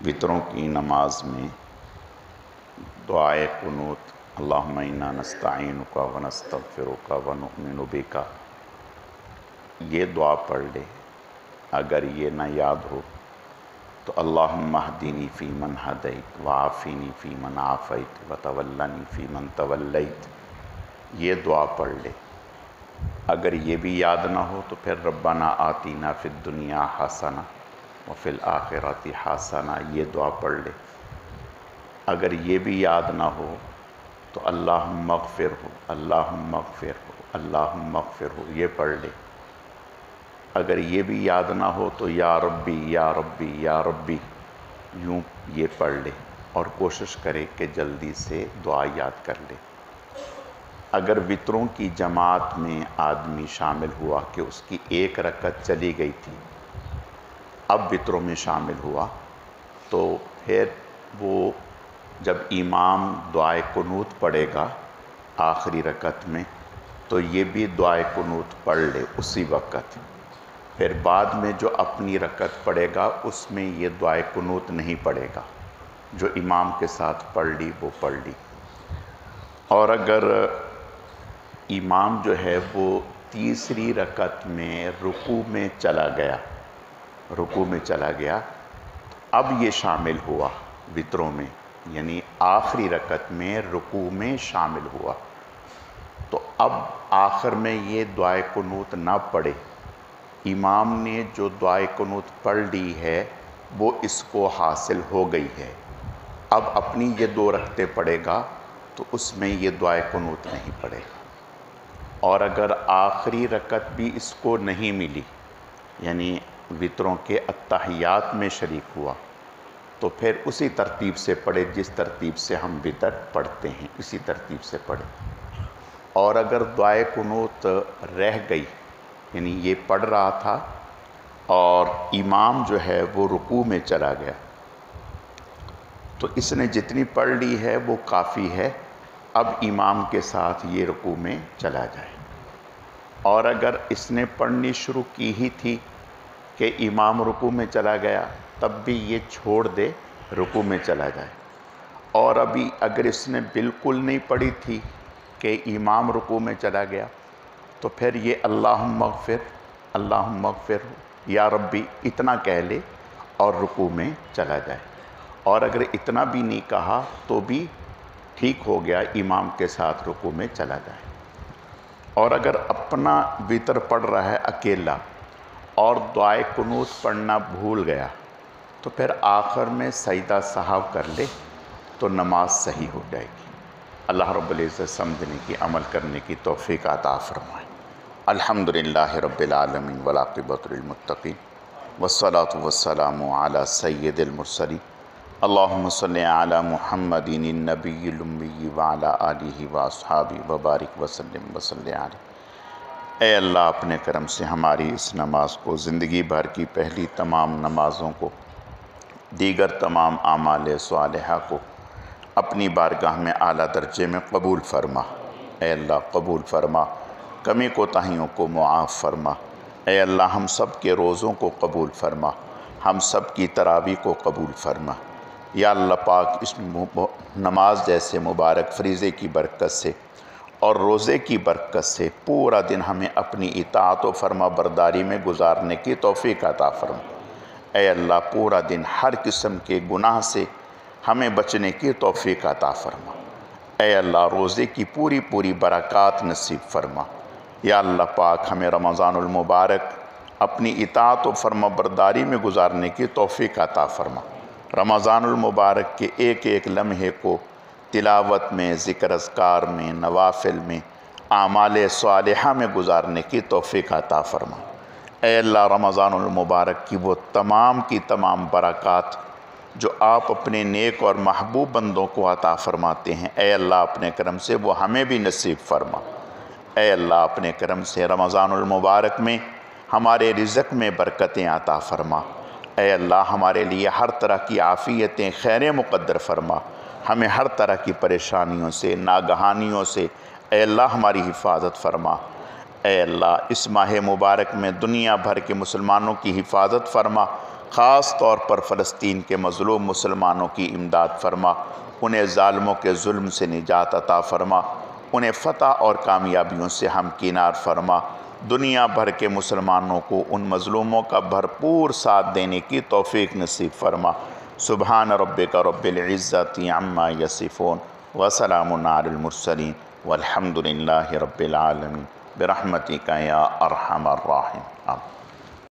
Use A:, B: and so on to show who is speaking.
A: وطروں کی نماز میں دعائے قنوت اللہم انا نستعینک و نستغفرک و نؤمن بک، یہ دعا پڑھ لے۔ اگر یہ نہ یاد ہو تو اللہم اہدنی فی من ہدیت وعافنی فی من عافیت وتولنی فی من تولیت، یہ دعا پڑھ لے۔ اگر یہ بھی یاد نہ ہو تو پھر ربنا آتینا فی الدنیا حسنہ وفی الآخرۃ حسنہ، یہ دعا پڑھ لے۔ اگر یہ بھی یاد نہ ہو تو اللہم اغفرہ اللہم اغفرہ اللہم اغفرہ، یہ پڑھ لے۔ اگر یہ بھی یاد نہ ہو تو یا ربی یا ربی یا ربی، یوں یہ پڑھ لے اور کوشش کرے کہ جلدی سے دعا یاد کر لے۔ اگر وطروں کی جماعت میں آدمی شامل ہوا کہ اس کی ایک رکعت چلی گئی تھی، اب وطروں میں شامل ہوا، تو پھر وہ جب امام دعائے قنوت پڑھے گا آخری رکعت میں تو یہ بھی دعائے قنوت پڑھ لے اسی وقت۔ پھر بعد میں جو اپنی رکعت پڑھے گا اس میں یہ دعائے قنوت نہیں پڑھے گا، جو امام کے ساتھ پڑھ لی وہ پڑھ لی۔ اور اگر امام جو ہے وہ تیسری رکعت میں رکوع میں چلا گیا، اب یہ شامل ہوا وطروں میں، یعنی آخری رکعت میں رکوع میں شامل ہوا، تو اب آخر میں یہ دعائے قنوت نہ پڑھے۔ امام نے جو دعائے قنوت پڑھ لی ہے وہ اس کو حاصل ہو گئی ہے، اب اپنی یہ دو رکعتیں پڑھے گا تو اس میں یہ دعائے قنوت نہیں پڑھے گا۔ اور اگر آخری رکعت بھی اس کو نہیں ملی، یعنی وطروں کے اتحیات میں شریک ہوا، تو پھر اسی ترتیب سے پڑھے جس ترتیب سے ہم وطر پڑھتے ہیں، اسی ترتیب سے پڑھے۔ اور اگر دعائے قنوت رہ گئی، یعنی یہ پڑھ رہا تھا اور امام جو ہے وہ رکوع میں چلا گیا، تو اس نے جتنی پڑھ لی ہے وہ کافی ہے، اب امام کے ساتھ یہ رکوع میں چلا جائے۔ اور اگر اس نے پڑھنی شروع کی ہی تھی کہ امام رکوع میں چلا گیا، تب بھی یہ چھوڑ دے، رکوع میں چلا جائے۔ اور ابھی اگر اس نے بالکل نہیں پڑھی تھی کہ امام رکوع میں چلا گیا، تو پھر یہ اللہم اغفر یا ربی اتنا کہہ لے اور رکوع میں چلا جائے۔ اور اگر اتنا بھی نہیں کہا تو بھی ٹھیک ہو گیا، امام کے ساتھ رکوع میں چلا جائے۔ اور اگر اپنا وطر پڑھ رہا ہے اکیلا اور دعائے قنوت پڑھنا بھول گیا، تو پھر آخر میں سجدہ سہو کر لے تو نماز صحیح ہو جائے گی۔ اللہ رب العزت سمجھنے کی، عمل کرنے کی توفیق عطا فرمائے۔ الحمدللہ رب العالمین والعاقبۃ للمتقین والصلاة والسلام علی سید المرسلین اللہم صلی علی محمد النبی الامی وعلی آلہ واصحابہ وبارک وسلم وصلی علیہ۔ اے اللہ اپنے کرم سے ہماری اس نماز کو، زندگی بھر کی پہلی تمام نمازوں کو، دیگر تمام اعمال صالحہ کو اپنی بارگاہ میں اعلیٰ درجے میں قبول فرما۔ اے اللہ قبول فرما، کمی کوتاہیوں کو معاف فرما۔ اے اللہ ہم سب کے روزوں کو قبول فرما، ہم سب کی تراویح کو قبول فرما۔ یا اللہ پاک اس نماز جیسے مبارک فریضے کی برکت سے اور روزے کی برکت سے پورا دن ہمیں اپنی اطاعت و فرما برداری میں گزارنے کی توفیق عطا فرما۔ اے اللہ پورا دن ہر قسم کے گناہ سے ہمیں بچنے کی توفیق عطا فرما۔ اے اللہ روزے کی پوری پوری برکات نصیب فرما۔ یا اللہ پاک ہمیں رمضان المبارک اپنی اطاعت و فرما برداری میں گزارنے کی توفیق عطا فرما۔ رمضان المبارک کے ایک ایک لمحے کو تلاوت میں، ذکر اذکار میں، نوافل میں، اعمال صالحہ میں گزارنے کی توفیق عطا فرما۔ اے اللہ رمضان المبارک کی وہ تمام کی تمام برکات جو آپ اپنے نیک اور محبوب بندوں کو عطا فرماتے ہیں، اے اللہ اپنے کرم سے وہ ہمیں بھی نصیب فرما۔ اے اللہ اپنے کرم سے رمضان المبارک میں ہمارے رزق میں برکتیں عطا فرما۔ اے اللہ ہمارے لیے ہر طرح کی عافیتیں، خیریں مقدر فرما۔ ہمیں ہر طرح کی پریشانیوں سے، ناگہانیوں سے اے اللہ ہماری حفاظت فرما۔ اے اللہ اس ماہ مبارک میں دنیا بھر کے مسلمانوں کی حفاظت فرما، خاص طور پر فلسطین کے مظلوم مسلمانوں کی امداد فرما، انہیں ظالموں کے ظلم سے نجات عطا فرما، انہیں فتح اور کامیابیوں سے ہمکنار فرما، دنیا بھر کے مسلمانوں کو ان مظلوموں کا بھرپور ساتھ دینے کی توفیق نصیب فرما۔ سبحان ربک رب العزت عما یصفون وسلام علی المرسلین والحمد للہ رب العالمین برحمتک یا ارحم الراحمین۔